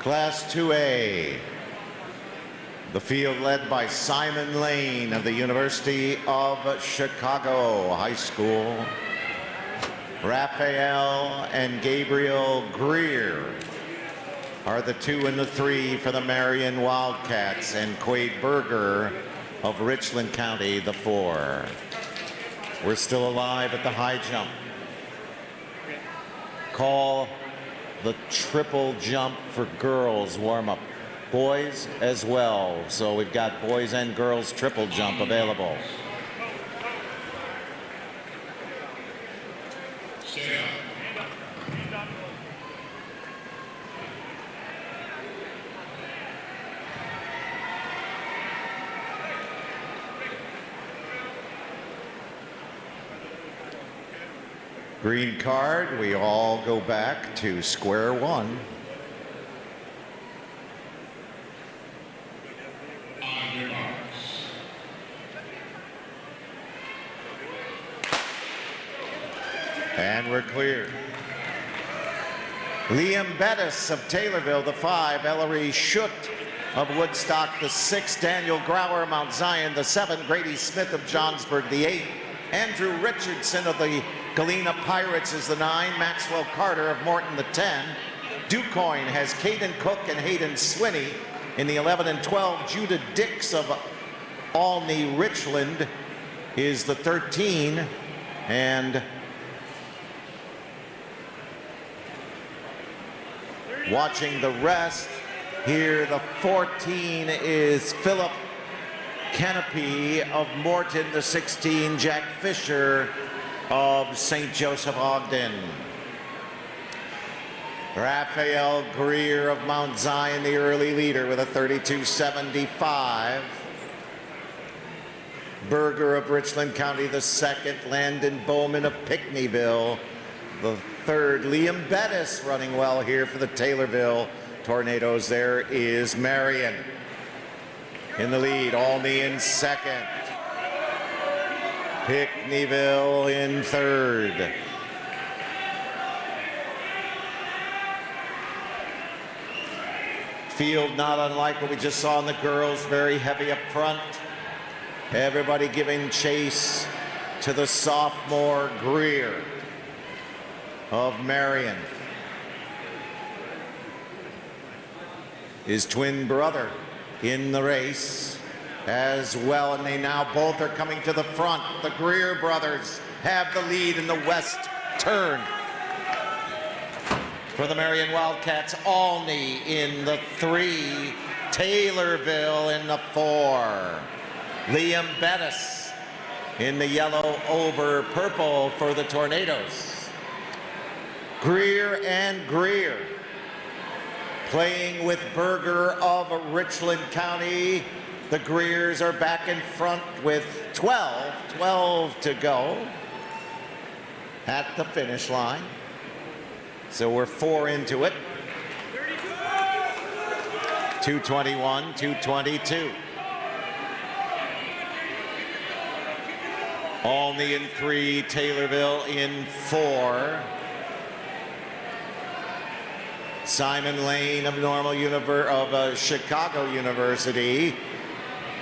Class 2A. The field led by Simon Lane of the University of Chicago High School. Raphael and Gabriel Greer are the 2 and the 3 for the Marion Wildcats, and Quade Berger of Richland County, the 4. We're still alive at the high jump. Call the triple jump for girls warm-up. Boys as well. So we've got boys and girls triple jump available. Green card, we all go back to square one. And we're clear. Liam Bettis of Taylorville, the 5. Ellery Schutt of Woodstock, the 6. Daniel Grauer, Mount Zion, the 7. Grady Smith of Johnsburg, the 8. Andrew Richardson of the Galena Pirates is the 9. Maxwell Carter of Morton, the 10. DuQuoin has Caden Cook and Hayden Swinney in the 11 and 12. Judah Dix of Olney Richland is the 13. And watching the rest, here the 14 is Philip Canopy of Morton, the 16, Jack Fisher of St. Joseph Ogden. Raphael Greer of Mount Zion, the early leader with a 32.75. Berger of Richland County, the 2nd. Landon Bowman of Pinckneyville, the 3rd. Liam Bettis running well here for the Taylorville Tornadoes. There is Marion in the lead. Olney in 2nd. Pinckneyville in 3rd. Field not unlike what we just saw in the girls, very heavy up front. Everybody giving chase to the sophomore Greer of Marion. His twin brother in the race as well, and they now both are coming to the front. The Greer brothers have the lead in the west turn. For the Marion Wildcats, Olney in the 3, Taylorville in the 4. Liam Bettis in the yellow over purple for the Tornadoes. Greer and Greer playing with Berger of Richland County. The Greers are back in front with 12 to go at the finish line. So we're 4 into it. 2:21, 2:22. Olney in 3, Taylorville in 4. Simon Lane of Chicago University.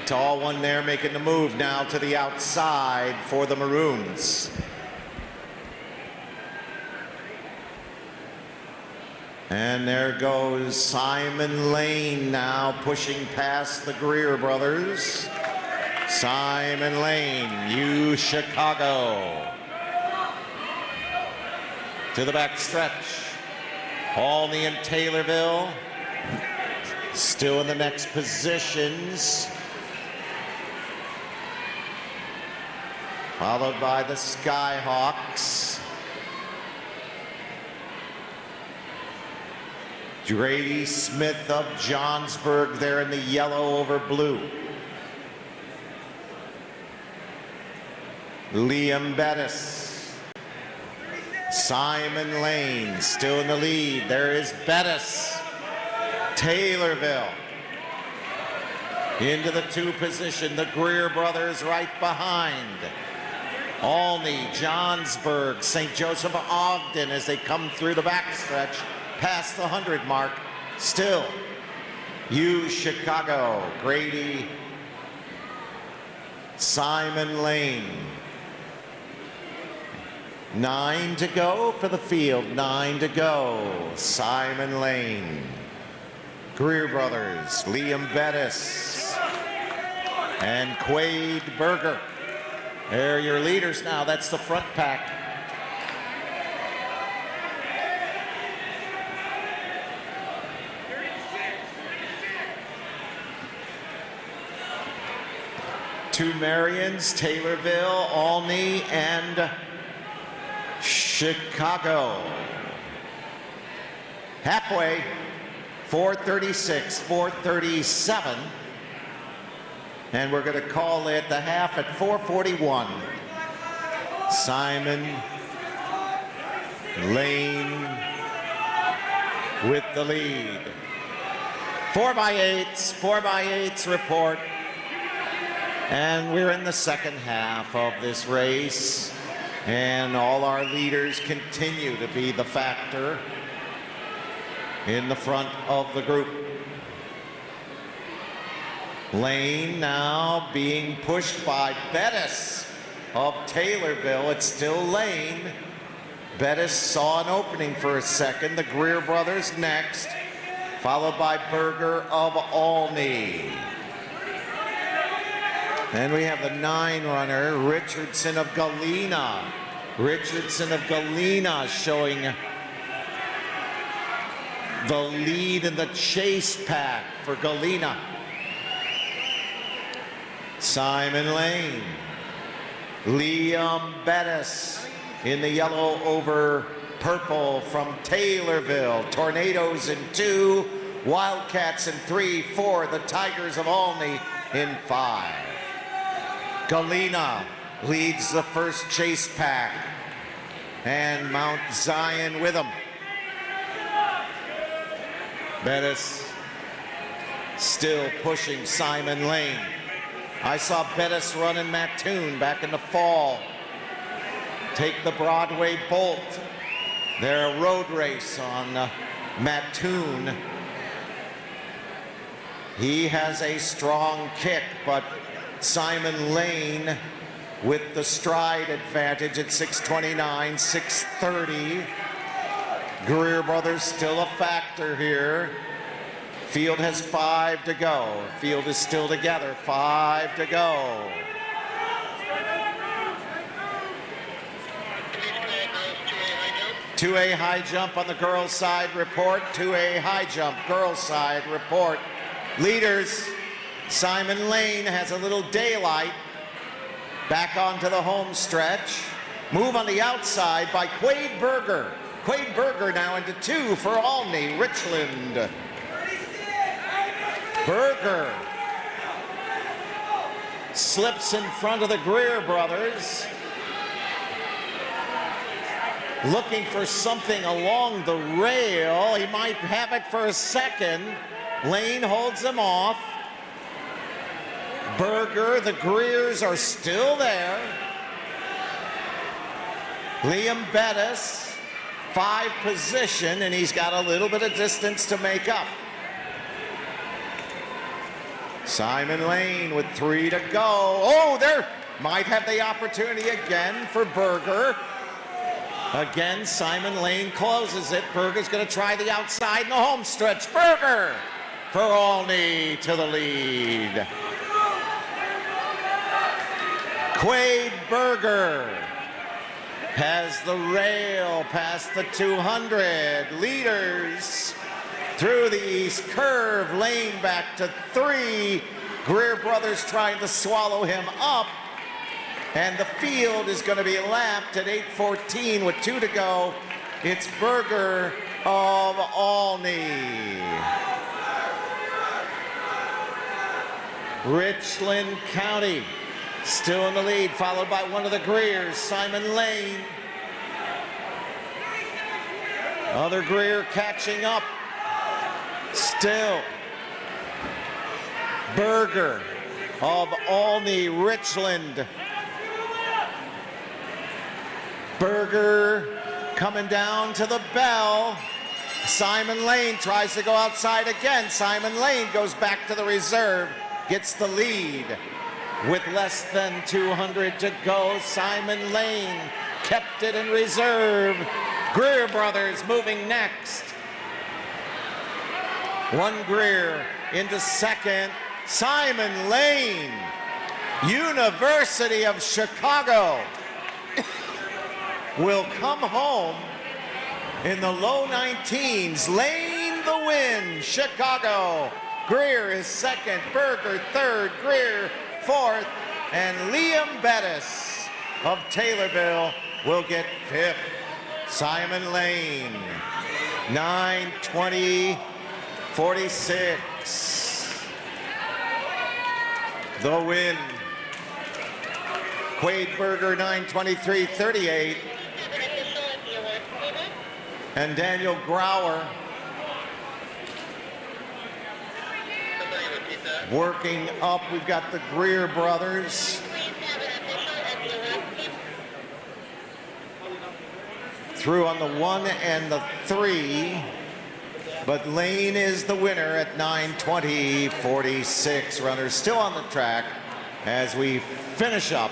Tall one there making the move now to the outside for the Maroons. And there goes Simon Lane now pushing past the Greer brothers. Simon Lane, U Chicago. To the back stretch. Olney and Taylorville still in the next positions. Followed by the Skyhawks. Grady Smith of Johnsburg there in the yellow over blue. Liam Bettis. Simon Lane still in the lead. There is Bettis. Taylorville into the 2 position. The Greer brothers right behind. Olney, Johnsburg, St. Joseph Ogden as they come through the backstretch past the 100 mark. Still, U Chicago, Grady, Simon Lane. 9 to go for the field, 9 to go. Simon Lane, Greer Brothers, Liam Bettis, and Quade Berger. They're your leaders now. That's the front pack. Two Marions, Taylorville, Olney, and Chicago. Halfway, 4:36, 4:37. And we're going to call it the half at 4:41. Simon Lane with the lead. 4x8s report. And we're in the second half of this race. And all our leaders continue to be the factor in the front of the group. Lane now being pushed by Bettis of Taylorville. It's still Lane. Bettis saw an opening for a second. The Greer brothers next, followed by Berger of Olney. Then we have the 9 runner, Richardson of Galena. Richardson of Galena showing the lead in the chase pack for Galena. Simon Lane, Liam Bettis in the yellow over purple from Taylorville. Tornadoes in 2, Wildcats in 3, 4, the Tigers of Olney in 5. Galena leads the first chase pack, and Mount Zion with them. Bettis still pushing Simon Lane. I saw Bettis run in Mattoon back in the fall. Take the Broadway Bolt. Their road race on Mattoon. He has a strong kick, but Simon Lane with the stride advantage at 6:29, 6:30. Greer brothers still a factor here. Field has 5 to go. Field is still together, 5 to go. Two A high jump on the girls' side report. 2A high jump, girls' side report. Leaders, Simon Lane has a little daylight. Back onto the home stretch. Move on the outside by Quade Berger. Quade Berger now into 2 for Olney, Richland. Berger slips in front of the Greer brothers. Looking for something along the rail. He might have it for a second. Lane holds him off. Berger, the Greers are still there. Liam Bettis, 5 position, and he's got a little bit of distance to make up. Simon Lane with 3 to go. Oh, there might have the opportunity again for Berger. Again, Simon Lane closes it. Berger's going to try the outside in the home stretch. Berger for Olney to the lead. Quade Berger has the rail past the 200. Leaders through the east curve. Lane back to 3. Greer brothers trying to swallow him up. And the field is going to be lapped at 8:14 with 2 to go. It's Berger of Olney. Richland County still in the lead, followed by one of the Greers, Simon Lane. Other Greer catching up. Still Berger of Olney, Richland. Berger coming down to the bell. Simon Lane tries to go outside again. Simon Lane goes back to the reserve, gets the lead. With less than 200 to go, Simon Lane kept it in reserve. Greer brothers moving next. One Greer into second. Simon Lane, University of Chicago, will come home in the low 19s. Lane the win, Chicago. Greer is second, Berger third, Greer fourth, and Liam Bettis of Taylorville will get fifth. Simon Lane, 9:20.46. The win. Quade Berger, 9:23.38. And Daniel Grauer working up. We've got the Greer brothers through on the 1 and the 3, but Lane is the winner at 9:20.46. Runners still on the track as we finish up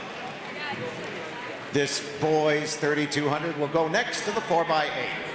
this boys 3200. We'll go next to the 4x8.